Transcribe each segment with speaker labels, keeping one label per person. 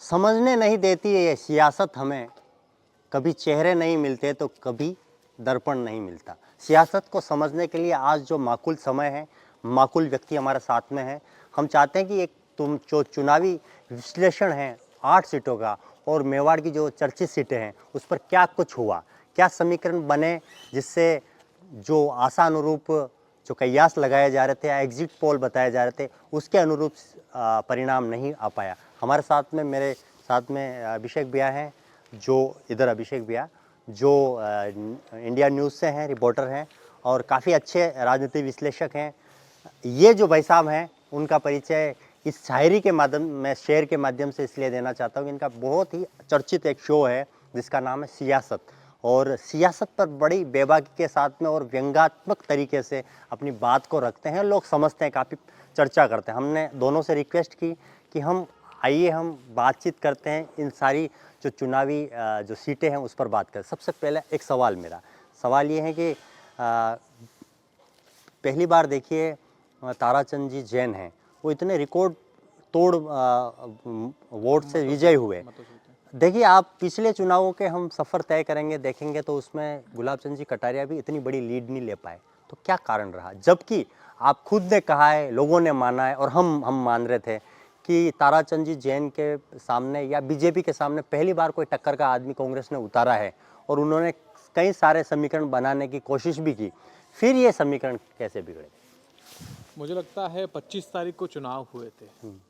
Speaker 1: समझने नहीं देती है ये सियासत हमें, कभी चेहरे नहीं मिलते तो कभी दर्पण नहीं मिलता। सियासत को समझने के लिए आज जो माकूल समय है, माकूल व्यक्ति हमारे साथ में है। हम चाहते हैं कि एक तुम जो चुनावी विश्लेषण है 8 सीटों का और मेवाड़ की जो चर्चित सीटें हैं उस पर क्या कुछ हुआ, क्या समीकरण बने जिससे जो आशानुरूप जो कयास लगाए जा रहे थे या एग्जिट पोल बताए जा रहे थे उसके अनुरूप परिणाम नहीं आ पाया। हमारे साथ में मेरे साथ में अभिषेक भैया हैं, जो इधर अभिषेक भैया जो इंडिया न्यूज़ से हैं, रिपोर्टर हैं और काफ़ी अच्छे राजनीतिक विश्लेषक हैं। ये जो भाई साहब हैं उनका परिचय इस शायरी के माध्यम में, शेर के माध्यम से इसलिए देना चाहता हूँ कि इनका बहुत ही चर्चित एक शो है जिसका नाम है सियासत, और सियासत पर बड़ी बेबाकी के साथ में और व्यंग्यात्मक तरीके से अपनी बात को रखते हैं। लोग समझते हैं, काफ़ी चर्चा करते हैं। हमने दोनों से रिक्वेस्ट की कि हम आइए हम बातचीत करते हैं, इन सारी जो चुनावी जो सीटें हैं उस पर बात करें। सबसे पहले एक सवाल, मेरा सवाल ये है कि पहली बार देखिए ताराचंद जी जैन हैं, वो इतने रिकॉर्ड तोड़ वोट से विजय हुए। देखिए आप पिछले चुनावों के हम सफ़र तय करेंगे, देखेंगे तो उसमें गुलाब चंद जी कटारिया भी इतनी बड़ी लीड नहीं ले पाए। तो क्या कारण रहा, जबकि आप खुद ने कहा है, लोगों ने माना है और हम मान रहे थे कि ताराचंद जी जैन के सामने या बीजेपी के सामने पहली बार कोई टक्कर का आदमी कांग्रेस ने उतारा है और उन्होंने कई सारे समीकरण बनाने की कोशिश भी की। फिर ये समीकरण कैसे बिगड़े?
Speaker 2: मुझे लगता है 25 तारीख को चुनाव हुए थे।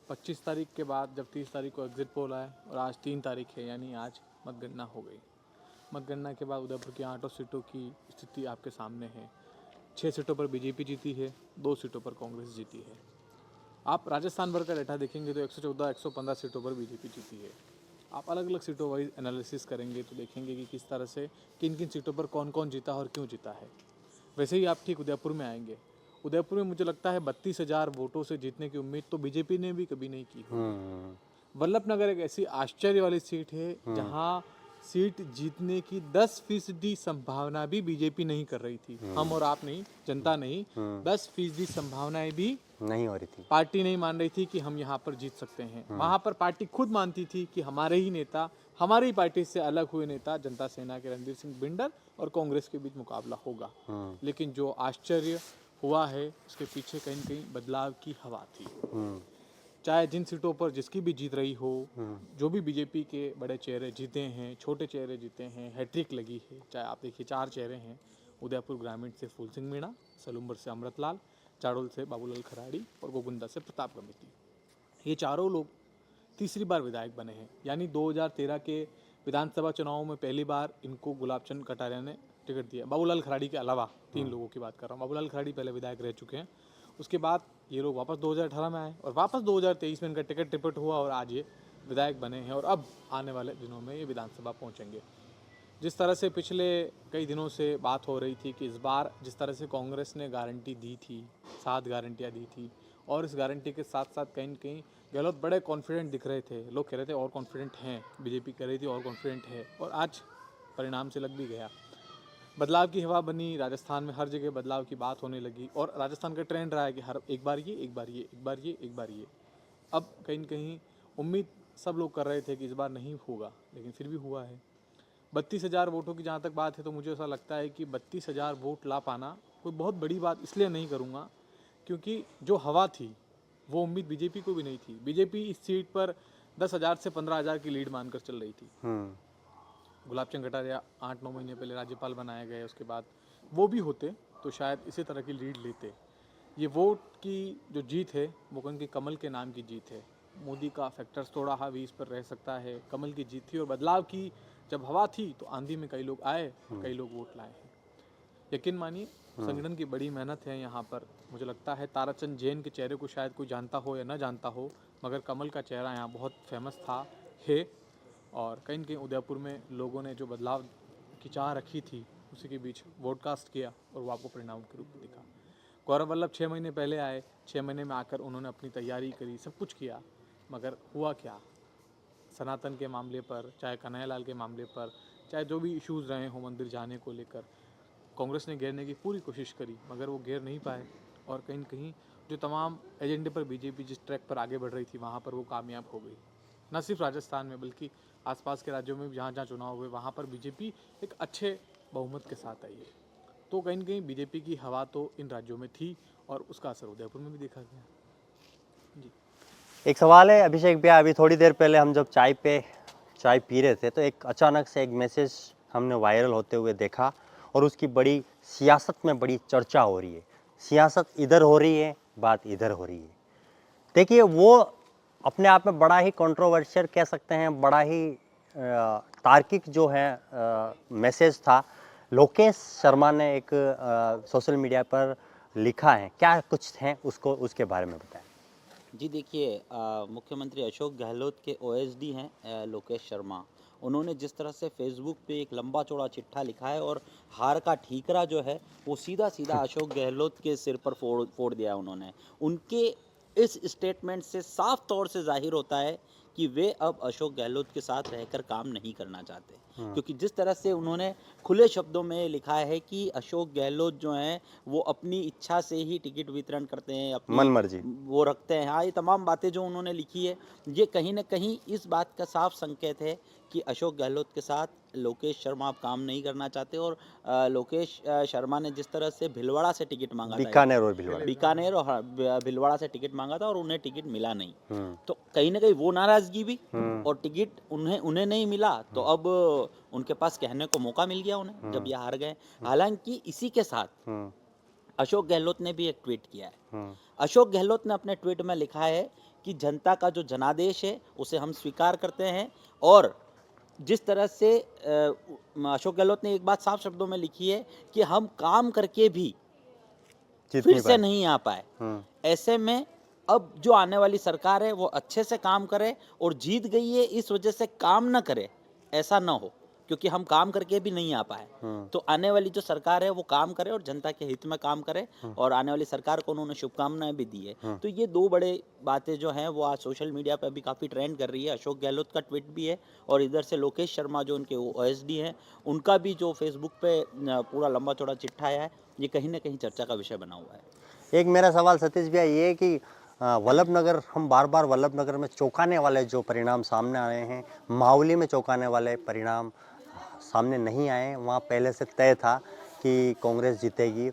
Speaker 2: 25 तारीख के बाद जब 30 तारीख को एग्जिट पोल आया और आज 3 तारीख है, यानी आज मतगणना हो गई। मतगणना के बाद उदयपुर की 8 सीटों की स्थिति आपके सामने है। 6 सीटों पर बीजेपी जीती है, 2 सीटों पर कांग्रेस जीती है। आप राजस्थान भर का डेटा देखेंगे तो 114, 115 सीटों पर बीजेपी जीती है। आप अलग अलग सीटों वाइज एनालिसिस करेंगे तो देखेंगे कि किस तरह से किन किन सीटों पर कौन कौन जीता और क्यों जीता है। वैसे ही आप ठीक उदयपुर में आएंगे। उदयपुर में मुझे लगता है 32,000 वोटों से जीतने की उम्मीद तो बीजेपी ने भी कभी नहीं की होगी। वल्लभनगर एक ऐसी आश्चर्य वाली सीट है जहां सीट जीतने की 10% संभावना भी बीजेपी नहीं कर रही थी। हम और आप नहीं, जनता नहीं, 10% संभावनाएं भी
Speaker 1: नहीं हो रही थी।
Speaker 2: पार्टी नहीं मान रही थी कि हम यहाँ पर जीत सकते हैं। वहां पर पार्टी खुद मानती थी कि हमारे ही नेता, हमारी पार्टी से अलग हुए नेता जनता सेना के रणधीर सिंह बिंडर और कांग्रेस के बीच मुकाबला होगा। लेकिन जो आश्चर्य हुआ है उसके पीछे कहीं न कहीं बदलाव की हवा थी। चाहे जिन सीटों पर जिसकी भी जीत रही हो, जो भी बीजेपी के बड़े चेहरे जीते हैं, छोटे चेहरे जीते हैं, हैट्रिक लगी है। चाहे आप देखिए 4 चेहरे हैं, उदयपुर ग्रामीण से फूल सिंह मीणा, सलूम्बर से अमृतलाल, चाड़ोल से बाबूलाल खराड़ी और गोगुंदा से प्रताप गमिती। ये चारों लोग तीसरी बार विधायक बने हैं, यानी 2013 के विधानसभा चुनावों में पहली बार इनको गुलाब चंद कटारिया ने टिकट दिया। बाबूलाल खराड़ी के अलावा 3 लोगों की बात कर रहा हूँ। बाबूलाल खराड़ी पहले विधायक रह चुके हैं। उसके बाद ये लोग वापस 2018 में आए और वापस 2023 में इनका टिकट टिपट हुआ और आज ये विधायक बने हैं और अब आने वाले दिनों में ये विधानसभा पहुंचेंगे। जिस तरह से पिछले कई दिनों से बात हो रही थी कि इस बार जिस तरह से कांग्रेस ने गारंटी दी थी, 7 गारंटियाँ दी थी और इस गारंटी के साथ साथ कहीं न कहीं गहलोत बड़े कॉन्फिडेंट दिख रहे थे। लोग कह रहे थे और कॉन्फिडेंट हैं, बीजेपी कह रही थी और कॉन्फिडेंट है और आज परिणाम से लग भी गया। बदलाव की हवा बनी, राजस्थान में हर जगह बदलाव की बात होने लगी और राजस्थान का ट्रेंड रहा है कि हर एक बार ये, एक बार ये, एक बार ये, एक बार ये। अब कहीं न कहीं उम्मीद सब लोग कर रहे थे कि इस बार नहीं होगा, लेकिन फिर भी हुआ है। 32,000 वोटों की जहाँ तक बात है तो मुझे ऐसा लगता है कि 32,000 वोट ला पाना कोई बहुत बड़ी बात इसलिए नहीं करूँगा क्योंकि जो हवा थी वो उम्मीद बीजेपी को भी नहीं थी। बीजेपी इस सीट पर 10,000 से 15,000 की लीड मानकर चल रही थी। गुलाब चंद कटारिया 8-9 महीने पहले राज्यपाल बनाए गए, उसके बाद वो भी होते तो शायद इसी तरह की लीड लेते। ये वोट की जो जीत है वो उनके कमल के नाम की जीत है। मोदी का फैक्टर्स थोड़ा हावी इस पर रह सकता है, कमल की जीत थी और बदलाव की जब हवा थी तो आंधी में कई लोग आए, कई लोग वोट लाए हैं। यकीन मानिए संगठन की बड़ी मेहनत है यहाँ पर। मुझे लगता है ताराचंद जैन के चेहरे को शायद कोई जानता हो या ना जानता हो, मगर कमल का चेहरा यहाँ बहुत फेमस था, है। और कहीं न कहीं उदयपुर में लोगों ने जो बदलाव की चाह रखी थी उसी के बीच वोटकास्ट किया और वो आपको परिणाम के रूप में दिखा। गौरव वल्लभ 6 महीने पहले आए, 6 महीने में आकर उन्होंने अपनी तैयारी करी, सब कुछ किया, मगर हुआ क्या? सनातन के मामले पर, चाहे कन्हैयालाल के मामले पर, चाहे जो भी इश्यूज़ रहे हों मंदिर जाने को लेकर, कांग्रेस ने घेरने की पूरी कोशिश करी मगर वो घेर नहीं पाए और कहीं न कहीं जो तमाम एजेंडे पर बीजेपी जिस ट्रैक पर आगे बढ़ रही थी वहाँ पर वो कामयाब हो गई। न सिर्फ राजस्थान में बल्कि आसपास के राज्यों में भी जहाँ जहाँ चुनाव हुए वहाँ पर बीजेपी एक अच्छे बहुमत के साथ आई है। तो कहीं न कहीं बीजेपी की हवा तो इन राज्यों में थी और उसका असर उदयपुर में भी देखा गया। जी।
Speaker 1: एक सवाल है अभिषेक भैया, अभी थोड़ी देर पहले हम जब चाय पी रहे थे तो एक अचानक से एक मैसेज हमने वायरल होते हुए देखा और उसकी बड़ी सियासत में बड़ी चर्चा हो रही है। सियासत इधर हो रही है, बात इधर हो रही है। देखिए वो अपने आप में बड़ा ही कंट्रोवर्शियल कह सकते हैं, बड़ा ही तार्किक जो है मैसेज था। लोकेश शर्मा ने एक सोशल मीडिया पर लिखा है, क्या कुछ है उसको उसके बारे में बताएं।
Speaker 3: जी देखिए, मुख्यमंत्री अशोक गहलोत के ओएसडी हैं लोकेश शर्मा। उन्होंने जिस तरह से फेसबुक पे एक लंबा चौड़ा चिट्ठा लिखा है और हार का ठीकरा जो है वो सीधा सीधा अशोक गहलोत के सिर पर फोड़ दिया उन्होंने। उनके इस स्टेटमेंट से साफ तौर से जाहिर होता है कि वे अब अशोक गहलोत के साथ रहकर काम नहीं करना चाहते, क्योंकि जिस तरह से उन्होंने खुले शब्दों में लिखा है कि अशोक गहलोत जो हैं वो अपनी इच्छा से ही टिकट वितरण करते हैं, अपनी
Speaker 1: मन मर्जी।
Speaker 3: वो रखते हैं। हाँ, ये तमाम बातें जो उन्होंने लिखी है, ये कहीं न कहीं इस बात का साफ संकेत है कि अशोक गहलोत के साथ लोकेश शर्मा अब काम नहीं करना चाहते। और लोकेश शर्मा ने जिस तरह से भीलवाड़ा से टिकट मांगा था,
Speaker 1: बीकानेर और भीलवाड़ा।
Speaker 3: बीकानेर और हाँ, भीलवाड़ा से टिकट मांगा था और उन्हें टिकट मिला नहीं।
Speaker 1: हम्म,
Speaker 3: तो कहीं न कहीं वो नाराज़गी भी
Speaker 1: हम्म,
Speaker 3: और टिकट उन्हें उन्हें नहीं मिला, तो अब उनके पास कहने को मौका मिल गया उन्हें, जब ये हार गए। हालाँकि इसी के साथ
Speaker 1: हम्म,
Speaker 3: अशोक गहलोत ने भी एक ट्वीट किया है।
Speaker 1: हम्म,
Speaker 3: अशोक गहलोत ने अपने ट्वीट में लिखा है कि जनता का जो जनादेश है उसे हम स्वीकार करते हैं। और जिस तरह से अशोक गहलोत ने एक बात साफ शब्दों में लिखी है कि हम काम करके भी
Speaker 1: जीत
Speaker 3: फिर
Speaker 1: नहीं
Speaker 3: से
Speaker 1: पाए।
Speaker 3: नहीं आ पाए।
Speaker 1: हम्म,
Speaker 3: ऐसे में अब जो आने वाली सरकार है वो अच्छे से काम करे और जीत गई है इस वजह से काम ना करे, ऐसा ना हो, क्योंकि हम काम करके भी नहीं आ पाए। तो आने वाली जो सरकार है वो काम करे और जनता के हित में काम करे, और आने वाली सरकार को उन्होंने शुभकामनाएं भी दी है। तो ये दो बड़े बातें जो हैं वो आज सोशल मीडिया पे अभी काफ़ी ट्रेंड कर रही है। अशोक गहलोत का ट्वीट भी है और इधर से लोकेश शर्मा जो उनके ओएसडी हैं उनका भी जो फेसबुक पे पूरा लंबा चौड़ा चिट्ठा आया है, ये कहीं ना कहीं चर्चा का विषय बना हुआ है।
Speaker 1: एक मेरा सवाल सतीश भैया ये है कि वल्लभ नगर, हम बार बार वल्लभ नगर में चौंकाने वाले जो परिणाम सामने आए हैं, मावली में चौंकाने वाले परिणाम सामने नहीं आए। वहाँ पहले से तय था कि कांग्रेस जीतेगी।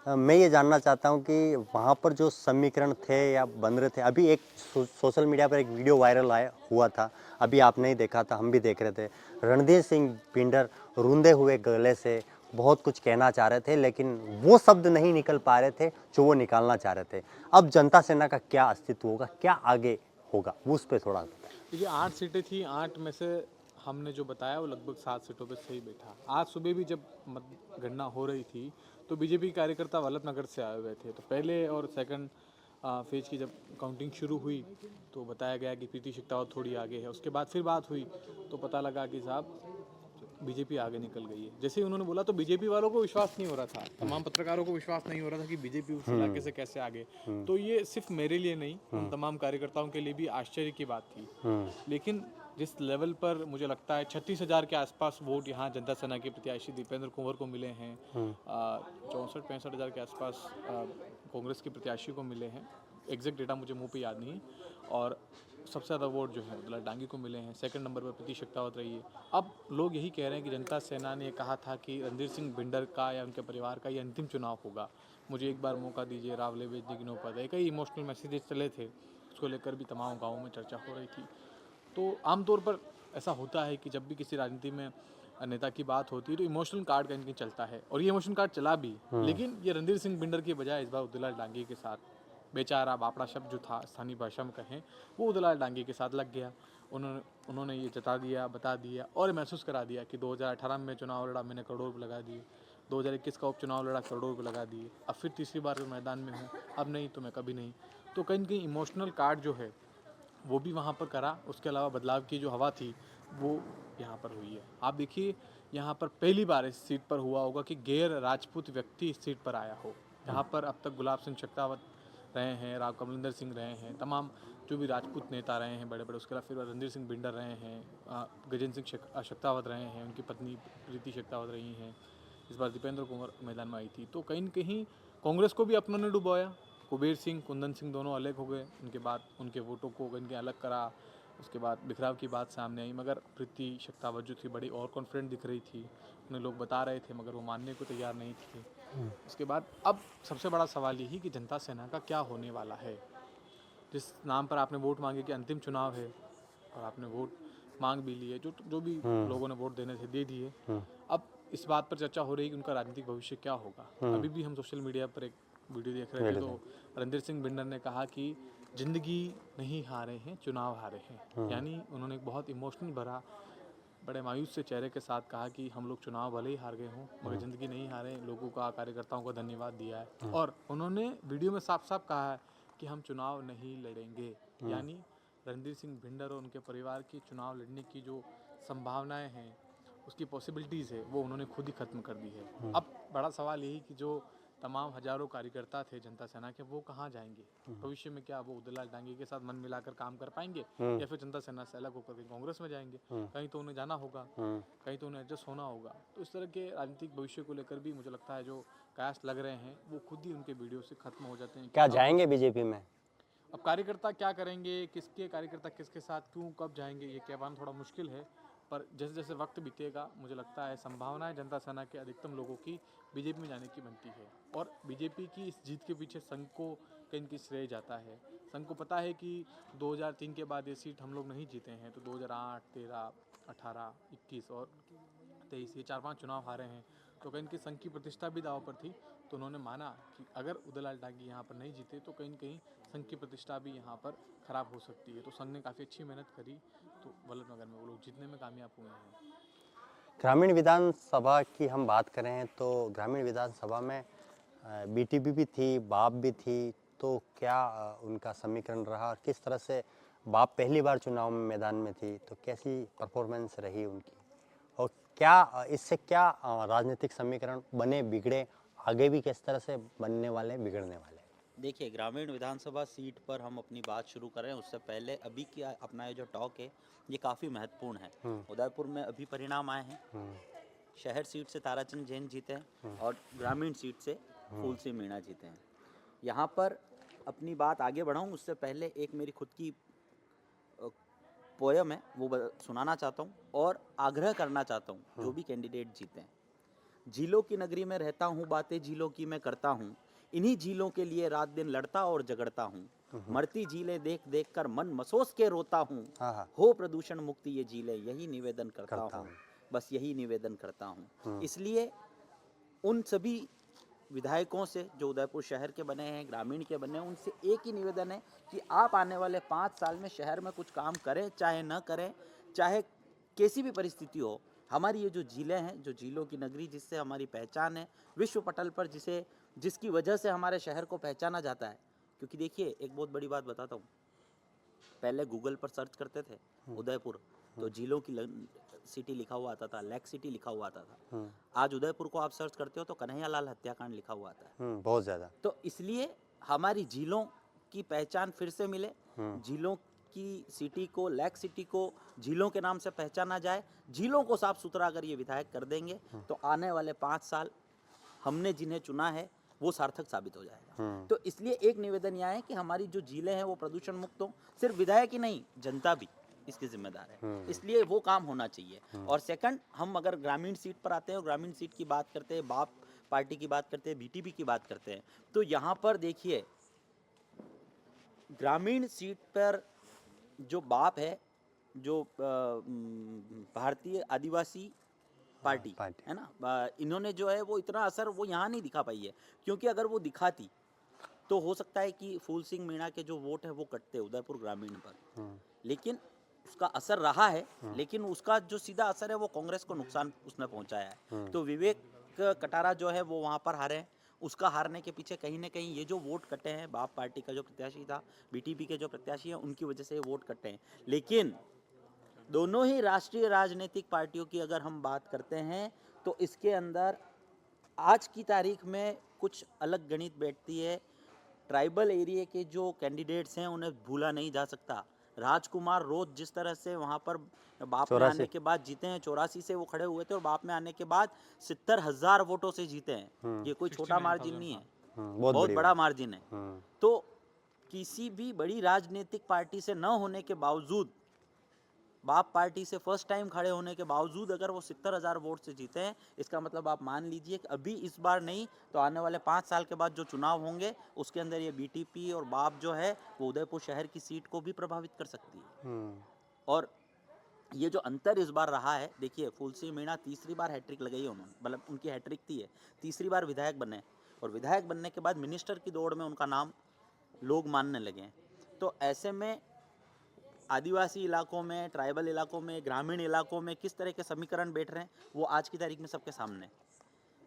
Speaker 1: मैं ये जानना चाहता हूँ कि वहाँ पर जो समीकरण थे या बन रहे थे, अभी एक सोशल मीडिया पर एक वीडियो वायरल आया हुआ था, अभी आपने ही देखा था, हम भी देख रहे थे। रणधीर सिंह बिंडर रूंधे हुए गले से बहुत कुछ कहना चाह रहे थे, लेकिन वो शब्द नहीं निकल पा रहे थे जो वो निकालना चाह रहे थे। अब जनता सेना का क्या अस्तित्व होगा, क्या आगे होगा, उस पर थोड़ा बताएं।
Speaker 2: देखिए 8 सीटें थी, 8 में से हमने जो बताया वो लगभग 7 सीटों पे सही बैठा। आज सुबह भी जब मतगणना हो रही थी तो बीजेपी कार्यकर्ता वल्लभ नगर से आए हुए थे। तो पहले और सेकंड फेज की जब काउंटिंग शुरू हुई तो बताया गया कि प्रीति शेखावत थोड़ी आगे है। उसके बाद फिर बात हुई तो पता लगा कि साहब बीजेपी आगे निकल गई है। जैसे ही उन्होंने बोला तो बीजेपी वालों को विश्वास नहीं हो रहा था, तमाम पत्रकारों को विश्वास नहीं हो रहा था कि बीजेपी उस इलाके से कैसे आगे। तो ये सिर्फ मेरे लिए नहीं, उन तमाम कार्यकर्ताओं के लिए भी आश्चर्य की बात थी। लेकिन जिस लेवल पर मुझे लगता है 36,000 के आसपास वोट यहाँ जनता सेना के प्रत्याशी दीपेंद्र कुंवर को मिले हैं, 64-65,000 के आसपास कांग्रेस के प्रत्याशी को मिले हैं। एग्जैक्ट डेटा मुझे मुंह पे याद नहीं। और सबसे ज़्यादा वोट जो है दुलाल डांगी को मिले हैं। सेकंड नंबर पर प्रीति शेखावत रही है। अब लोग यही कह रहे हैं कि जनता सेना ने कहा था कि रणधीर सिंह बिंडर का या उनके परिवार का ये अंतिम चुनाव होगा, मुझे एक बार मौका दीजिए, रावले बेचने की नौबत है। कई इमोशनल मैसेजेस चले थे, उसको लेकर भी तमाम गाँवों में चर्चा हो रही थी। तो आमतौर पर ऐसा होता है कि जब भी किसी राजनीति में नेता की बात होती है तो इमोशनल कार्ड कहीं कहीं चलता है, और ये इमोशनल कार्ड चला भी। लेकिन ये रणधीर सिंह बिंडर की बजाय इस बार उदयलाल डांगी के साथ, बेचारा बापड़ा शब्द जो था स्थानीय भाषा में कहें, वो उदयलाल डांगी के साथ लग गया। उन्होंने ये जता दिया, बता दिया और महसूस करा दिया कि 2018 में चुनाव लड़ा, मैंने करोड़ रुपये लगा दिए। 2021 का उपचुनाव लड़ा, करोड़ों रुपये लगा दिए। अब फिर तीसरी बार मैदान में हूँ, अब नहीं तो मैं कभी नहीं। तो कहीं न कहीं इमोशनल कार्ड जो है वो भी वहाँ पर करा। उसके अलावा बदलाव की जो हवा थी वो यहाँ पर हुई है। आप देखिए यहाँ पर पहली बार इस सीट पर हुआ होगा कि गैर राजपूत व्यक्ति इस सीट पर आया हो। यहाँ पर अब तक गुलाब सिंह शेखावत रहे हैं, राव कमलिंदर सिंह रहे हैं, तमाम जो भी राजपूत नेता रहे हैं बड़े बड़े। उसके अलावा फिर रणधीर सिंह बिंडर रहे हैं, गजेंद्र सिंह शेखावत रहे हैं, उनकी पत्नी प्रीति शेखावत रही हैं। इस बार दीपेंद्र कुंवर मैदान में आई थी। तो कहीं न कहीं कांग्रेस को भी अपनों ने डुबोया। कुबेर सिंह, कुंदन सिंह दोनों अलग हो गए, उनके बाद उनके वोटों को कहीं अलग करा। उसके बाद बिखराव की बात सामने आई, मगर प्रीति शक्तावत जो थी बड़ी और कॉन्फिडेंट दिख रही थी, उन्हें लोग बता रहे थे मगर वो मानने को तैयार नहीं थी। उसके बाद अब सबसे बड़ा सवाल यही कि जनता सेना का क्या होने वाला है। जिस नाम पर आपने वोट मांगे कि अंतिम चुनाव है और आपने वोट मांग भी लिए, जो भी लोगों ने वोट देने थे दे दिए। अब इस बात पर चर्चा हो रही है कि उनका राजनीतिक भविष्य क्या होगा। अभी भी हम सोशल मीडिया पर एक वीडियो देख रहे थे तो रणधीर सिंह बिंडर ने कहा कि जिंदगी नहीं हारे हैं, चुनाव हारे हैं। यानी उन्होंने एक बहुत इमोशनल भरा, बड़े मायूस से चेहरे के साथ कहा कि हम लोग चुनाव भले ही हार गए हों मगर ज़िंदगी नहीं हारे, लोगों का, कार्यकर्ताओं का धन्यवाद दिया है। और उन्होंने वीडियो में साफ साफ कहा है कि हम चुनाव नहीं लड़ेंगे। यानी रणधीर सिंह भिंडर और उनके परिवार की चुनाव लड़ने की जो संभावनाएं हैं, उसकी पॉसिबिलिटीज़ है, वो उन्होंने खुद ही ख़त्म कर दी है। अब बड़ा सवाल यही कि जो तमाम हजारों कार्यकर्ता थे जनता सेना के, वो कहाँ जाएंगे भविष्य में? क्या वो उदयलाल डांगी के साथ मन मिलाकर काम कर पाएंगे या फिर जनता सेना से अलग होकर के कांग्रेस में जाएंगे? कहीं तो उन्हें जाना होगा, कहीं तो उन्हें एडजस्ट होना होगा। तो इस तरह के राजनीतिक भविष्य को लेकर भी मुझे लगता है जो कयास लग रहे हैं वो खुद ही उनके वीडियो से खत्म हो जाते हैं।
Speaker 1: क्या जाएंगे बीजेपी में?
Speaker 2: अब कार्यकर्ता क्या करेंगे, किसके कार्यकर्ता किसके साथ क्यों कब जाएंगे, ये कह पाना थोड़ा मुश्किल है। पर जैसे जैसे वक्त बीतेगा मुझे लगता है संभावनाएं जनता सेना के अधिकतम लोगों की बीजेपी में जाने की बनती है। और बीजेपी की इस जीत के पीछे संघ को कहीं न कहीं श्रेय जाता है। संघ को पता है कि 2003 के बाद ये सीट हम लोग नहीं जीते हैं, तो 2008, 13, 18, 21 और 23 ये 4-5 चुनाव हारे हैं, तो कहीं न कहीं संघ की प्रतिष्ठा भी दांव पर थी। तो उन्होंने माना कि अगर उदयलाल डांगी यहाँ पर नहीं जीते तो कहीं न कहीं संघ की प्रतिष्ठा भी यहाँ पर खराब हो सकती है। तो संघ ने काफ़ी अच्छी मेहनत करी, तो वल्लभनगर में वो लोग जीतने में कामयाब हुए हैं।
Speaker 1: ग्रामीण विधानसभा की हम बात करें तो ग्रामीण विधानसभा में बीटीपी भी थी, बाप भी थी, तो क्या उनका समीकरण रहा? किस तरह से बाप पहली बार चुनाव में मैदान में थी, तो कैसी परफॉर्मेंस रही उनकी? और क्या इससे क्या राजनीतिक समीकरण बने, बिगड़े, आगे भी किस तरह से बनने वाले, बिगड़ने वाले?
Speaker 3: देखिए, ग्रामीण विधानसभा सीट पर हम अपनी बात शुरू करें उससे पहले अभी की अपना ये जो टॉक है ये काफ़ी महत्वपूर्ण है। उदयपुर में अभी परिणाम आए हैं। शहर सीट से ताराचंद जैन जीते हैं और ग्रामीण सीट से फूल सिंह मीणा जीते हैं। यहाँ पर अपनी बात आगे बढ़ाऊँ उससे पहले एक मेरी खुद की पोयम है वो सुनाना चाहता हूँ और आग्रह करना चाहता हूँ जो भी कैंडिडेट जीते हैं। झीलों की नगरी में रहता हूँ, बातें झीलों की मैं करता हूँ, इन्हीं झीलों के लिए रात दिन लड़ता और झगड़ता हूँ, मरती झीलें देख देख कर मन मसोस के रोता हूँ, हो प्रदूषण मुक्ति ये झीलें, यही निवेदन करता हूँ, बस यही निवेदन करता हूँ। इसलिए उन सभी विधायकों से जो उदयपुर शहर के बने हैं, ग्रामीण के बने हैं, उनसे एक ही निवेदन है कि आप आने वाले 5 साल में शहर में कुछ काम करें, चाहे न करें, चाहे कैसी भी परिस्थिति हो। हमारी ये जो झीलें हैं, जो झीलों की नगरी जिससे हमारी पहचान है विश्व पटल पर, जिसकी वजह से हमारे शहर को पहचाना जाता है। क्योंकि देखिए एक बहुत बड़ी बात बताता हूँ, पहले गूगल पर सर्च करते थे उदयपुर तो झीलों की सिटी लिखा हुआ आता था, लेक सिटी लिखा हुआ आता था। आज उदयपुर को आप सर्च करते हो तो कन्हैयालाल हत्याकांड लिखा हुआ आता है।
Speaker 1: बहुत ज़्यादा।
Speaker 3: तो इसलिए हमारी झीलों की पहचान फिर से मिले, झीलों की सिटी को, लेक सिटी को झीलों के नाम से पहचाना जाए। झीलों को साफ सुथरा अगर ये विधायक कर देंगे तो आने वाले 5 साल हमने जिन्हें चुना है वो सार्थक साबित हो जाएगा। तो इसलिए एक निवेदन यह है कि हमारी जो झीलें हैं वो प्रदूषण मुक्त हो। सिर्फ विधायक ही नहीं, जनता भी इसकी जिम्मेदार है, इसलिए वो काम होना चाहिए। और सेकंड, हम अगर ग्रामीण सीट पर आते हैं और ग्रामीण सीट की बात करते हैं, बाप पार्टी की बात करते हैं, बीटीपी की बात करते हैं, तो यहाँ पर देखिए ग्रामीण सीट पर जो बाप है, जो भारतीय आदिवासी पार्टी है ना, इन्होंने जो है वो इतना असर वो यहाँ नहीं दिखा पाई है। क्योंकि अगर वो दिखाती तो हो सकता है कि फूल सिंह मीणा के जो वोट है वो कटते उदयपुर ग्रामीण पर, लेकिन उसका असर रहा है। लेकिन उसका जो सीधा असर है वो कांग्रेस को नुकसान उसने पहुंचाया है। तो विवेक कटारा जो है वो वहाँ पर हारे हैं। उसका हारने के पीछे कहीं ना कहीं ये जो वोट कटे हैं, बाप पार्टी का जो प्रत्याशी था, बीटीपी के जो प्रत्याशी हैं, उनकी वजह से ये वोट कटे हैं। लेकिन दोनों ही राष्ट्रीय राजनीतिक पार्टियों की अगर हम बात करते हैं तो इसके अंदर आज की तारीख में कुछ अलग गणित बैठती है। ट्राइबल एरिया के जो कैंडिडेट्स हैं उन्हें भूला नहीं जा सकता। राजकुमार रोज जिस तरह से वहाँ पर बाप में आने के बाद जीते हैं, 84 से वो खड़े हुए थे और बाप में आने के बाद 70,000 वोटों से जीते हैं। ये कोई छोटा मार्जिन नहीं है, बहुत बड़ा मार्जिन है। तो किसी भी बड़ी राजनीतिक पार्टी से न होने के बावजूद बाप पार्टी से फर्स्ट टाइम खड़े होने के बावजूद अगर वो 70,000 वोट से जीते हैं, इसका मतलब आप मान लीजिए कि अभी इस बार नहीं तो आने वाले 5 साल के बाद जो चुनाव होंगे उसके अंदर ये बीटीपी और बाप जो है वो उदयपुर शहर की सीट को भी प्रभावित कर सकती है। और ये जो अंतर इस बार रहा है, देखिए फूल सिंह मीणा तीसरी बार हैट्रिक लगाई है उन्होंने, मतलब उनकी हैट्रिक थी है, तीसरी बार विधायक बने और विधायक बनने के बाद मिनिस्टर की दौड़ में उनका नाम लोग मानने लगे हैं। तो ऐसे में आदिवासी इलाकों में, ट्राइबल इलाकों में, ग्रामीण इलाकों में किस तरह के समीकरण बैठ रहे हैं वो आज की तारीख में सबके सामने।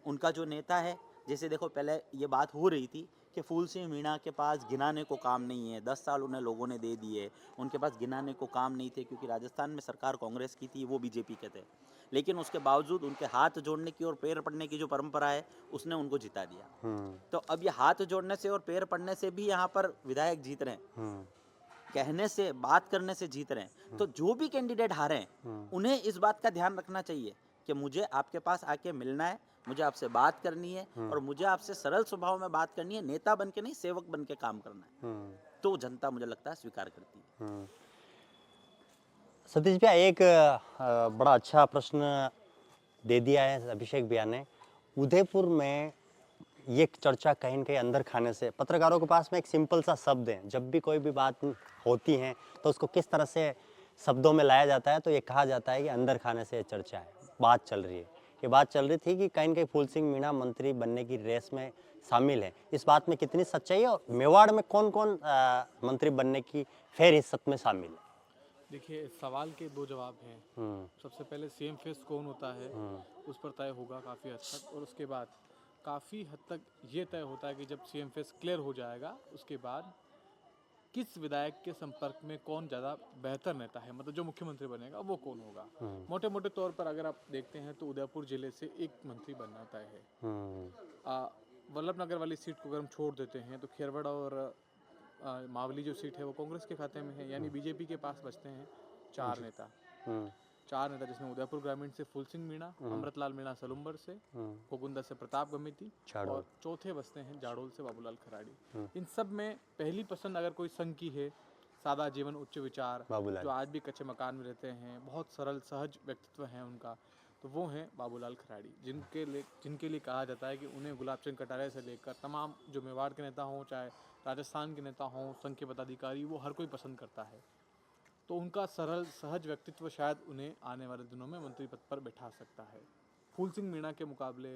Speaker 3: उनका जो नेता है, जैसे देखो पहले ये बात हो रही थी कि फूल सिंह मीणा के पास गिनाने को काम नहीं है, 10 साल उन्हें लोगों ने दे दिए, उनके पास गिनाने को काम नहीं थे क्योंकि राजस्थान में सरकार कांग्रेस की थी, वो बीजेपी के थे। लेकिन उसके बावजूद उनके हाथ जोड़ने की और पैर पड़ने की जो परंपरा है उसने उनको जिता दिया। तो अब ये हाथ जोड़ने से और पैर पड़ने से भी यहाँ पर विधायक जीत रहे हैं, कहने से, बात करने से जीत रहे हैं। तो जो भी कैंडिडेट हारे हैं उन्हें इस बात का ध्यान रखना चाहिए कि मुझे आपके पास आके मिलना है, मुझे आपसे बात करनी है और मुझे आपसे सरल स्वभाव में बात करनी है, नेता बन के नहीं सेवक बन के काम करना है। तो जनता मुझे लगता है स्वीकार करती है।
Speaker 1: सतीश भैया, एक बड़ा अच्छा प्रश्न दे दिया है अभिषेक भैया ने। उदयपुर में ये चर्चा कहीं न कहीं अंदर खाने से, पत्रकारों के पास में एक सिंपल सा शब्द है, जब भी कोई भी बात होती है तो उसको किस तरह से शब्दों में लाया जाता है, तो ये कहा जाता है कि अंदर खाने से ये चर्चा है, बात चल रही है। ये बात चल रही थी कि कहीं न कहीं फूल सिंह मीणा मंत्री बनने की रेस में शामिल है। इस बात में कितनी सच्चाई है और मेवाड़ में कौन-कौन मंत्री बनने की फेर हिस्सत में शामिल है?
Speaker 2: देखिए, इस सवाल के दो जवाब हैं। सबसे पहले सीएम फेस कौन होता है उस पर तय होगा काफ़ी हद तक, और उसके बाद काफ़ी हद तक ये तय होता है कि जब सीएम फेस क्लियर हो जाएगा उसके बाद किस विधायक के संपर्क में कौन ज़्यादा बेहतर नेता है, मतलब जो मुख्यमंत्री बनेगा वो कौन होगा। मोटे मोटे तौर पर अगर आप देखते हैं तो उदयपुर जिले से एक मंत्री बनना तय है। वल्लभ नगर वाली सीट को अगर हम छोड़ देते हैं तो खेरवड़ और मावली जो सीट है वो कांग्रेस के खाते में है, यानी बीजेपी के पास बचते हैं चार नेता। जिसमें उदयपुर ग्रामीण से फूल सिंह मीणा, अमृतलाल मीणा सलुम्बर से, कोकुंदा से प्रताप गमिती और चौथे बचते हैं जाडोल से बाबूलाल खराड़ी। इन सब में पहली पसंद अगर कोई संघ की है, सादा जीवन उच्च विचार, जो आज भी कच्चे मकान में रहते हैं, बहुत सरल सहज व्यक्तित्व है उनका, तो वो हैं बाबूलाल खराड़ी, जिनके लिए कहा जाता है कि उन्हें गुलाब चंद कटारिया से लेकर तमाम जो मेवाड़ के नेता हों, चाहे राजस्थान के नेता हों, संघ के पदाधिकारी, वो हर कोई पसंद करता है। तो उनका सरल सहज व्यक्तित्व शायद उन्हें आने वाले दिनों में मंत्री पद पर बैठा सकता है। फूल सिंह मीणा के मुकाबले,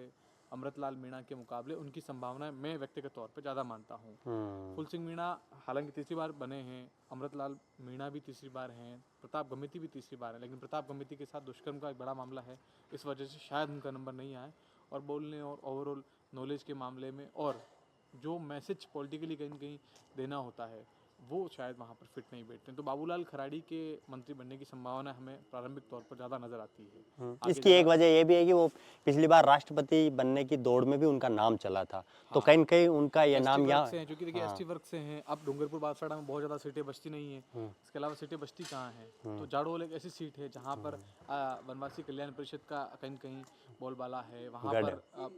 Speaker 2: अमृतलाल मीणा के मुकाबले उनकी संभावनाएं मैं व्यक्तिगत तौर पर ज़्यादा मानता हूँ। फूल सिंह मीणा हालांकि तीसरी बार बने हैं, अमृतलाल मीणा भी तीसरी बार हैं, प्रताप गमिती भी तीसरी बार है, लेकिन प्रताप गमिती के साथ दुष्कर्म का एक बड़ा मामला है, इस वजह से शायद उनका नंबर नहीं आए। और बोलने और ओवरऑल नॉलेज के मामले में और जो मैसेज पॉलिटिकली कहीं कहीं देना होता है वो शायद वहाँ पर फिट नहीं बैठते हैं। तो बाबूलाल खराड़ी के मंत्री बनने की संभावना हमें प्रारंभिक तौर पर ज़्यादा नज़र आती है।
Speaker 1: इसकी एक वजह ये भी है कि वो पिछली बार राष्ट्रपति बनने की दौड़ में भी उनका नाम चला था, तो कहीं न कहीं उनका ये नाम यहाँ
Speaker 2: से हैं, क्योंकि देखिए एसटी वर्ग से हैं। अब डूंगरपुर बांसवाड़ा में बहुत ज़्यादा सीटें बचती नहीं हैं, इसके अलावा सीटें बचती कहाँ हैं, तो जाडोल एक ऐसी सीट है जहाँ पर वनवासी कल्याण परिषद का कहीं कहीं बोलबाला है, वहाँ पर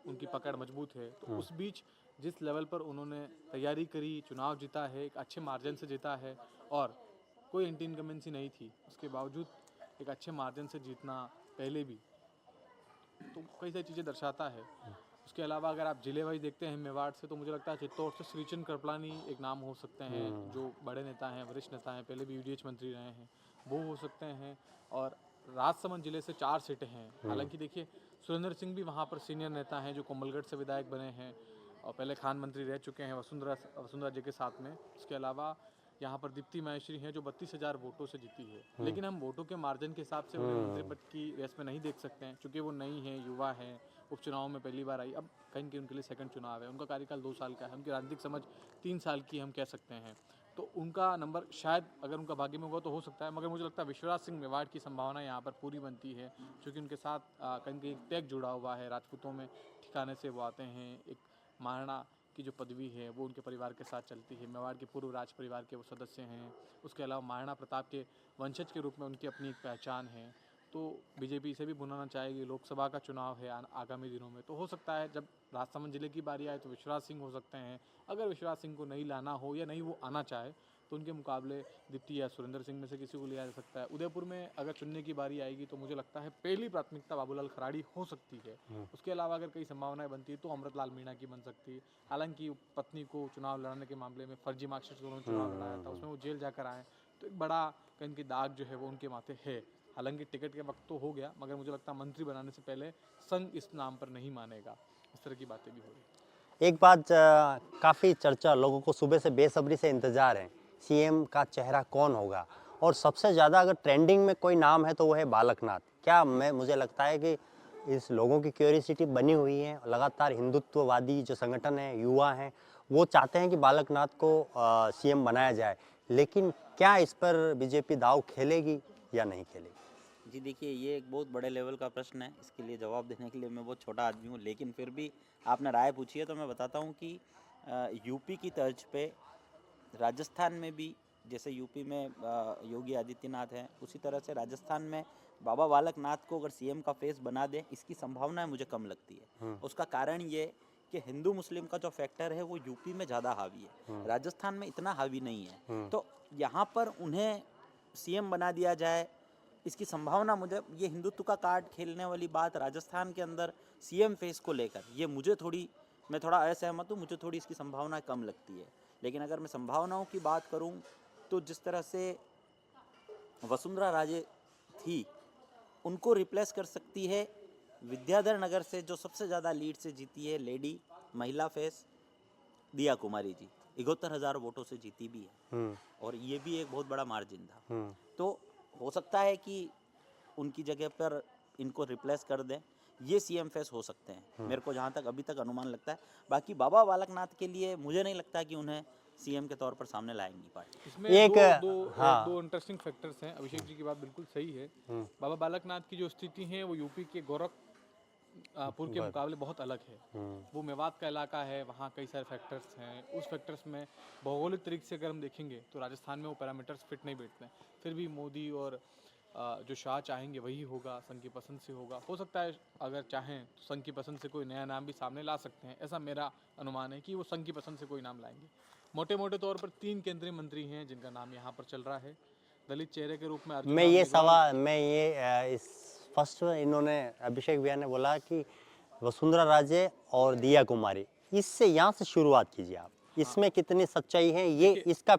Speaker 2: उनकी पकड़ मजबूत है। तो उस बीच जिस लेवल पर उन्होंने तैयारी करी, चुनाव जीता है, एक अच्छे मार्जिन से जीता है और कोई एंटी इनकम्बेंसी नहीं थी, उसके बावजूद एक अच्छे मार्जिन से जीतना पहले भी, तो कई सारी चीज़ें दर्शाता है। उसके अलावा अगर आप जिले वाइज देखते हैं मेवाड़ से, तो मुझे लगता है चित्तौड़ से श्रीचंद कृपलानी एक नाम हो सकते हैं, जो बड़े नेता हैं, वरिष्ठ नेता हैं, पहले भी यूडीएच मंत्री रहे हैं, वो हो सकते हैं। और राजसमंद जिले से 4 सीटें हैं। हालांकि देखिए सुरेंद्र सिंह भी वहाँ पर सीनियर नेता हैं, जो कोमलगढ़ से विधायक बने हैं और पहले खान मंत्री रह चुके हैं वसुंधरा जी के साथ में। उसके अलावा यहाँ पर दीप्ति माहेश्वरी हैं, जो 32,000 वोटों से जीती है, लेकिन हम वोटों के मार्जिन के हिसाब से उन्हें मंत्री पद की रेस में नहीं देख सकते हैं, क्योंकि वो नई हैं, युवा हैं, उपचुनाव में पहली बार आई, अब कहीं कि उनके लिए सेकंड चुनाव है, उनका कार्यकाल 2 साल का है, उनकी राजनीतिक समझ 3 साल की हम कह सकते हैं। तो उनका नंबर शायद अगर उनका भाग्य में होगा तो हो सकता है, मगर मुझे लगता है विश्वराज सिंह मेवाड़ की संभावना यहाँ पर पूरी बनती है, क्योंकि उनके साथ कहीं कहीं टैग जुड़ा हुआ है, राजपूतों में ठिकाने से वो आते हैं, एक महाराणा की जो पदवी है वो उनके परिवार के साथ चलती है, मेवाड़ के पूर्व राज परिवार के वो सदस्य हैं। उसके अलावा महाराणा प्रताप के वंशज के रूप में उनकी अपनी एक पहचान है। तो बीजेपी इसे भी बुलाना चाहेगी, लोकसभा का चुनाव है आगामी दिनों में, तो हो सकता है जब राजसमंद जिले की बारी आए तो विश्वराज सिंह हो सकते हैं। अगर विश्वराज सिंह को नहीं लाना हो या नहीं वो आना चाहे तो उनके मुकाबले दीप्ति या सुरेंद्र सिंह में से किसी को लिया जा सकता है। उदयपुर में अगर चुनने की बारी आएगी तो मुझे लगता है पहली प्राथमिकता बाबूलाल खराड़ी हो सकती है। उसके अलावा अगर कई संभावनाएं बनती है तो अमृतलाल मीणा की बन सकती है। हालांकि पत्नी को चुनाव लड़ने के मामले में फर्जी मार्कशीट से उन्होंने चुनाव लड़ाया था, उसमें वो जेल जाकर आए, तो एक बड़ा कहीं की दाग जो है वो उनके माथे है। हालांकि टिकट के वक्त तो हो गया, मगर मुझे लगता है मंत्री बनाने से पहले संघ इस नाम पर नहीं मानेगा। इस तरह की बातें भी हो रही।
Speaker 1: एक बात काफ़ी चर्चा, लोगों को सुबह से बेसब्री से इंतज़ार है, सीएम का चेहरा कौन होगा, और सबसे ज़्यादा अगर ट्रेंडिंग में कोई नाम है तो वो है बालकनाथ। क्या मुझे लगता है कि इस लोगों की क्यूरियोसिटी बनी हुई है, लगातार हिंदुत्ववादी जो संगठन है, युवा हैं, वो चाहते हैं कि बालकनाथ को सीएम बनाया जाए, लेकिन क्या इस पर बीजेपी दांव खेलेगी या नहीं खेलेगी?
Speaker 3: जी देखिए, ये एक बहुत बड़े लेवल का प्रश्न है। इसके लिए जवाब देने के लिए मैं बहुत छोटा आदमी हूँ, लेकिन फिर भी आपने राय पूछी है तो मैं बताता हूँ कि यूपी की तर्ज पे राजस्थान में भी, जैसे यूपी में योगी आदित्यनाथ हैं, उसी तरह से राजस्थान में बाबा बालकनाथ को अगर सीएम का फेस बना दें, इसकी संभावनाएं मुझे कम लगती है। उसका कारण ये कि हिंदू मुस्लिम का जो फैक्टर है वो यूपी में ज़्यादा हावी है, राजस्थान में इतना हावी नहीं है। तो यहाँ पर उन्हें सीएम बना दिया जाए, इसकी संभावना मुझे, ये हिंदुत्व का कार्ड खेलने वाली बात राजस्थान के अंदर सीएम फेस को लेकर, ये मैं थोड़ा असहमत हूँ, मुझे थोड़ी इसकी संभावना कम लगती है। लेकिन अगर मैं संभावनाओं की बात करूँ तो जिस तरह से वसुंधरा राजे थी, उनको रिप्लेस कर सकती है विद्याधर नगर से जो सबसे ज़्यादा लीड से जीती है लेडी महिला फेस दिया कुमारी जी, 71,000 वोटों से जीती भी है, और ये भी एक बहुत बड़ा मार्जिन था। तो हो सकता है कि उनकी जगह पर इनको रिप्लेस कर दें, ये सीएम फेस हो सकते हैं, मेरे को जहाँ तक अभी तक अनुमान लगता है। बाकी बाबा बालकनाथ के लिए मुझे नहीं लगता कि उन्हें सीएम के तौर पर सामने लाएंगी पार्टी।
Speaker 2: इसमें
Speaker 1: एक
Speaker 2: दो इंटरेस्टिंग फैक्टर्स हैं। अभिषेक जी की बात बिल्कुल सही है। बाबा बालकनाथ की जो स्थिति है वो यूपी के गोरखपुर के मुकाबले बहुत अलग है। वो मेवात का इलाका है, वहाँ कई सारे फैक्टर्स हैं। उस फैक्टर्स में भौगोलिक तरीके से अगर हम देखेंगे तो राजस्थान में वो पैरामीटर्स फिट नहीं बैठते हैं। फिर भी मोदी और जो शाह चाहेंगे वही होगा, संघ की पसंद से होगा। हो सकता है अगर चाहें तो संघ की पसंद से कोई नया नाम भी सामने ला सकते हैं। ऐसा मेरा अनुमान है कि वो संघ की पसंद से कोई नाम लाएंगे। मोटे मोटे तौर पर 3 केंद्रीय मंत्री हैं जिनका नाम यहाँ पर चल रहा है। दलित चेहरे के रूप में अर्जुन राम मेघवाल।
Speaker 1: इस फर्स्ट इन्होंने अभिषेक भैया ने बोला कि वसुंधरा राजे और दिया कुमारी, इससे यहाँ से शुरुआत कीजिए आप, इसमें कितनी सच्चाई है ये, इसका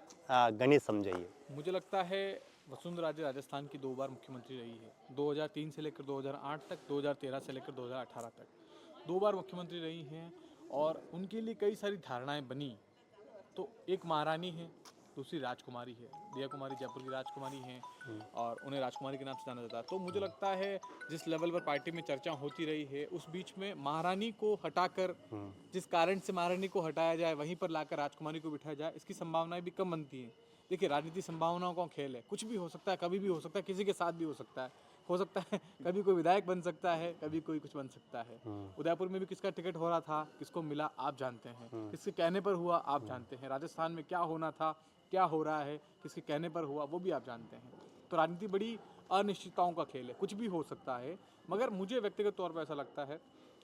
Speaker 1: गणित समझाइए।
Speaker 2: मुझे लगता है वसुंधरा राजे राजस्थान की 2 बार मुख्यमंत्री रही है, 2003 से लेकर 2008 तक, 2013 से लेकर 2018 तक 2 बार मुख्यमंत्री रही हैं, और उनके लिए कई सारी धारणाएं बनी। तो एक महारानी है, दूसरी राजकुमारी है। दिया कुमारी जयपुर की राजकुमारी हैं और उन्हें राजकुमारी के नाम से जाना जाता है। तो मुझे लगता है जिस लेवल पर पार्टी में चर्चा होती रही है, उस बीच में महारानी को हटाकर, जिस कारण से महारानी को हटाया जाए वहीं पर लाकर राजकुमारी को बिठाया जाए, इसकी संभावनाएं भी कम बनती हैं। देखिए, राजनीति संभावनाओं का खेल है, कुछ भी हो सकता है, कभी भी हो सकता है, किसी के साथ भी हो सकता है कभी कोई विधायक बन सकता है, कभी कोई कुछ बन सकता है। उदयपुर में भी किसका टिकट हो रहा था, किसको मिला, आप जानते हैं। किसके कहने पर हुआ, आप जानते हैं। राजस्थान में क्या होना था, क्या हो रहा है, किसके कहने पर हुआ, वो भी आप जानते हैं। तो राजनीति बड़ी अनिश्चितताओं का खेल है, कुछ भी हो सकता है। मगर मुझे व्यक्तिगत तौर पर ऐसा लगता है,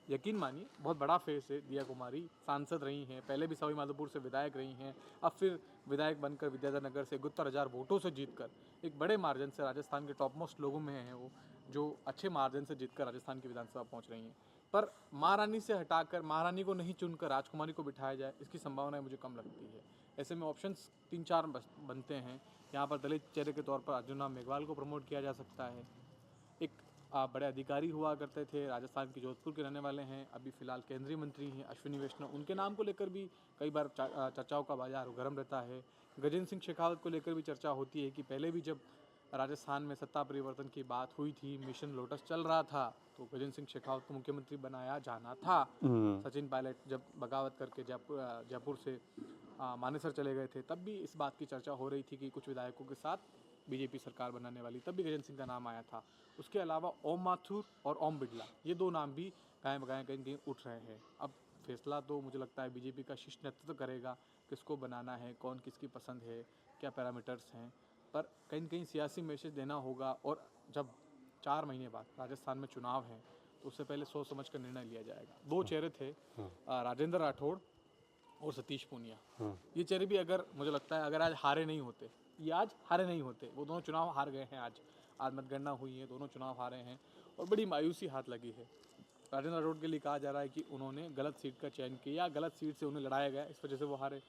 Speaker 2: यकीन मानिए बहुत बड़ा फेस है। दिया कुमारी सांसद रही हैं, पहले भी सवाई माधोपुर से विधायक रही हैं, अब फिर विधायक बनकर विद्याधर नगर से 71,000 वोटों से जीतकर एक बड़े मार्जिन से राजस्थान के टॉप मोस्ट लोगों में हैं वो, जो अच्छे मार्जिन से जीतकर राजस्थान की विधानसभा पहुंच रही हैं। पर महारानी से हटाकर, महारानी को नहीं चुनकर राजकुमारी को बिठाया जाए, इसकी संभावनाएं मुझे कम लगती है। ऐसे में ऑप्शंस 3-4 बनते हैं। यहाँ पर दलित चेहरे के तौर पर अर्जुन राम मेघवाल को प्रमोट किया जा सकता है। एक बड़े अधिकारी हुआ करते थे, राजस्थान के जोधपुर के रहने वाले हैं, अभी फिलहाल केंद्रीय मंत्री हैं अश्विनी वैष्णव, उनके नाम को लेकर भी कई बार चर्चाओं का बाजार गर्म रहता है। गजेंद्र सिंह शेखावत को लेकर भी चर्चा होती है कि पहले भी जब राजस्थान में सत्ता परिवर्तन की बात हुई थी, मिशन लोटस चल रहा था, तो गजेंद्र सिंह शेखावत को मुख्यमंत्री बनाया जाना था। सचिन पायलट जब बगावत करके जयपुर से मानेसर चले गए थे, तब भी इस बात की चर्चा हो रही थी कि कुछ विधायकों के साथ बीजेपी सरकार बनाने वाली, तब भी गजेंद्र सिंह का नाम आया था। उसके अलावा ओम माथुर और ओम बिड़ला, ये 2 नाम भी गाय बगाए कहीं उठ रहे हैं। अब फैसला तो मुझे लगता है बीजेपी का शीर्ष नेतृत्व करेगा, किसको बनाना है, कौन किसकी पसंद है, क्या पैरामीटर्स हैं। पर कहीं न कहीं सियासी मैसेज देना होगा, और जब 4 महीने बाद राजस्थान में चुनाव है तो उससे पहले सोच समझ कर निर्णय लिया जाएगा। 2 चेहरे थे, राजेंद्र राठौड़ और सतीश पूनिया, ये चेहरे भी अगर मुझे लगता है अगर आज हारे नहीं होते, ये आज हारे नहीं होते, वो दोनों चुनाव हार गए हैं। आज मतगणना हुई है, दोनों चुनाव हारे हैं और बड़ी मायूसी हाथ लगी है। राजेंद्र राठौड़ के लिए कहा जा रहा है कि उन्होंने गलत सीट का चयन किया, गलत सीट से उन्हें लड़ाया गया, इस वजह से वो हारे।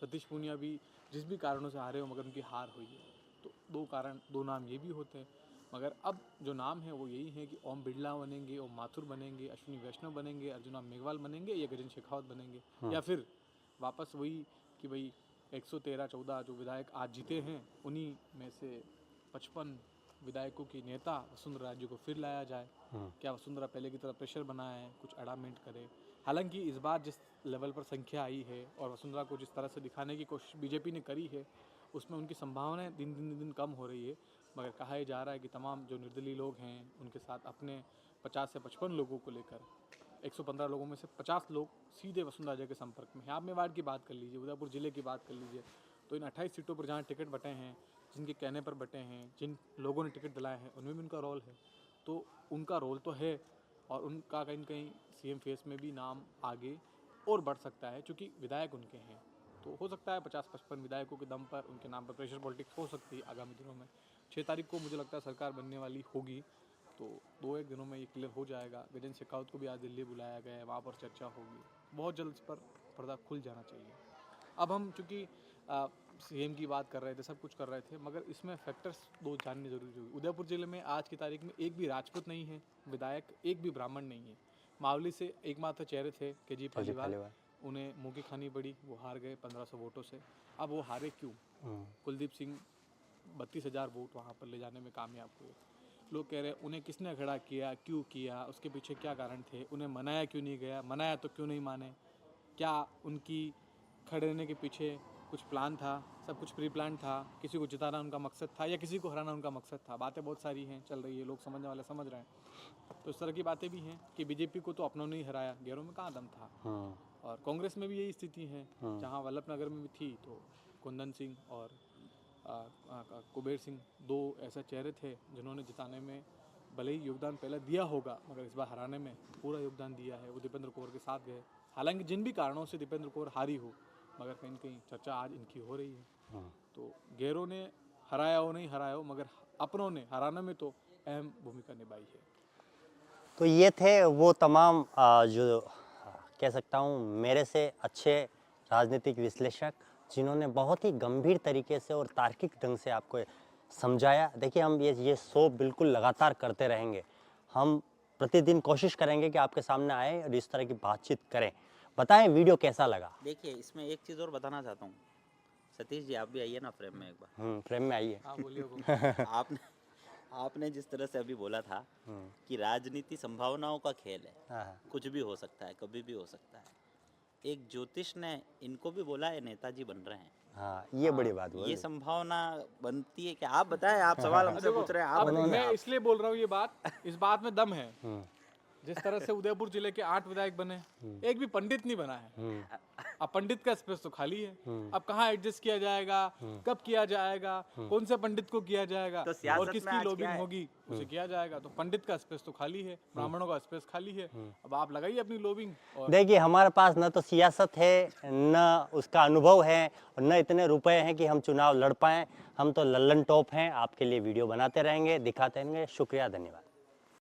Speaker 2: सतीश पूनिया भी जिस भी कारणों से हारे हो मगर उनकी हार हुई है। तो दो नाम ये भी होते हैं, मगर अब जो नाम है वो यही है कि ओम बिरला बनेंगे, ओम माथुर बनेंगे, अश्विनी वैष्णव बनेंगे, अर्जुना मेघवाल बनेंगे या गजेंद्र शेखावत बनेंगे, या फिर वापस वही कि भाई 113-14 जो विधायक आज जीते हैं उन्हीं में से 55 विधायकों की नेता वसुंधरा राजे को फिर लाया जाए। क्या वसुंधरा पहले की तरह प्रेशर बनाए हैं, कुछ अडामेंट करे। हालांकि इस बार जिस लेवल पर संख्या आई है और वसुंधरा को जिस तरह से दिखाने की कोशिश बीजेपी ने करी है, उसमें उनकी संभावनाएं दिन कम हो रही है। मगर कहा यह जा रहा है कि तमाम जो निर्दलीय लोग हैं उनके साथ अपने 50 से 55 लोगों को लेकर 115 लोगों में से 50 लोग सीधे वसुंधरा राजे के संपर्क में हैं। आप मेवाड़ की बात कर लीजिए, उदयपुर जिले की बात कर लीजिए, तो इन 28 सीटों पर जहाँ टिकट बटे हैं, जिनके कहने पर बटे हैं, जिन लोगों ने टिकट दिलाए हैं, उनमें भी उनका रोल है। तो उनका रोल तो है और उनका कहीं न कहीं सीएम फेस में भी नाम आगे और बढ़ सकता है, क्योंकि विधायक उनके हैं। तो हो सकता है 50-55 विधायकों के दम पर उनके नाम पर प्रेशर पॉलिटिक्स हो सकती है आगामी दिनों में। 6 तारीख को मुझे लगता है सरकार बनने वाली होगी, तो 2-1 दिनों में ये क्लियर हो जाएगा। गजेंद्र शेखावत को भी आज दिल्ली बुलाया गया है, वहाँ पर चर्चा होगी। बहुत जल्द इस पर पर्दा खुल जाना चाहिए। अब हम चूँकि सीएम की बात कर रहे थे, सब कुछ कर रहे थे, मगर इसमें फैक्टर्स 2 जानने जरूरी होगी। उदयपुर जिले में आज की तारीख में एक भी राजपूत नहीं है विधायक, एक भी ब्राह्मण नहीं है। मावली से एकमात्र चेहरे थे केजी पालीवाल, उन्हें मुँह की खानी पड़ी, वो हार गए 1500 वोटों से। अब वो हारे क्यों? कुलदीप सिंह 32,000 वोट वहाँ पर ले जाने में कामयाब हुए। लोग कह रहे हैं उन्हें किसने खड़ा किया, क्यों किया, उसके पीछे क्या कारण थे, उन्हें मनाया क्यों नहीं गया, मनाया तो क्यों नहीं माने, क्या उनकी खड़े रहने के पीछे कुछ प्लान था, सब कुछ प्री प्लान था, किसी को जिताना उनका मकसद था या किसी को हराना उनका मकसद था। बातें बहुत सारी हैं, चल रही है, लोग समझने वाले समझ रहे हैं। तो इस तरह की बातें भी हैं कि बीजेपी को तो अपनों ने ही हराया, गैरों में कहाँ दम था। और कांग्रेस में भी यही स्थिति है, जहाँ वल्लभनगर में भी थी तो कुंदन सिंह और कुबेर सिंह 2 ऐसे चेहरे थे जिन्होंने जिताने में भले ही योगदान पहले दिया होगा, मगर इस बार हराने में पूरा योगदान दिया है। वो दीपेंद्र कौर के साथ गए, हालांकि जिन भी कारणों से दीपेंद्र कौर हारी हो, मगर कहीं न कहीं चर्चा आज इनकी हो रही है। तो गैरों ने हराया हो नहीं हराया हो, मगर अपनों ने हराने में तो अहम भूमिका निभाई है।
Speaker 1: तो ये थे वो तमाम जो कह सकता हूँ मेरे से अच्छे राजनीतिक विश्लेषक, जिन्होंने बहुत ही गंभीर तरीके से और तार्किक ढंग से आपको समझाया। देखिए, हम ये शो बिल्कुल लगातार करते रहेंगे। हम प्रतिदिन कोशिश करेंगे कि आपके सामने आए और इस तरह की बातचीत करें। बताएं वीडियो कैसा लगा।
Speaker 3: देखिए, इसमें एक चीज़ और बताना चाहता हूँ। सतीश जी, आप भी आइए ना फ्रेम में एक बार।
Speaker 1: फ्रेम में आइए।
Speaker 2: हाँ, बोलिए।
Speaker 3: आपने जिस तरह से अभी बोला था कि राजनीति संभावनाओं का खेल है, कुछ भी हो सकता है, कभी भी हो सकता है। एक ज्योतिष ने इनको भी बोला है नेताजी बन रहे हैं।
Speaker 1: हाँ, ये बड़ी बात बोली।
Speaker 3: ये संभावना बनती है कि आप बताएं, आप सवाल हमसे पूछ रहे हैं, आप बताइए।
Speaker 2: मैं इसलिए बोल रहा हूँ ये बात, इस बात में दम है। जिस तरह से उदयपुर जिले के 8 विधायक बने, एक भी पंडित नहीं बना है। अब पंडित का स्पेस तो खाली है, अब कहाँ एडजस्ट किया जाएगा, कब किया जाएगा, कौन से पंडित को किया जाएगा
Speaker 3: तो सियासत
Speaker 2: और
Speaker 3: में
Speaker 2: किसकी
Speaker 3: आज
Speaker 2: लोबिंग
Speaker 3: क्या है?
Speaker 2: होगी उसे किया जाएगा। तो पंडित का स्पेस तो खाली है, ब्राह्मणों का स्पेस खाली है। अब आप लगाइए अपनी लोबिंग। और
Speaker 1: देखिए, हमारे पास न तो सियासत है, न उसका अनुभव है और न इतने रुपए हैं कि हम चुनाव लड़ पाएं। हम तो लल्लन टॉप हैं, आपके लिए वीडियो बनाते रहेंगे, दिखाते रहेंगे। शुक्रिया, धन्यवाद।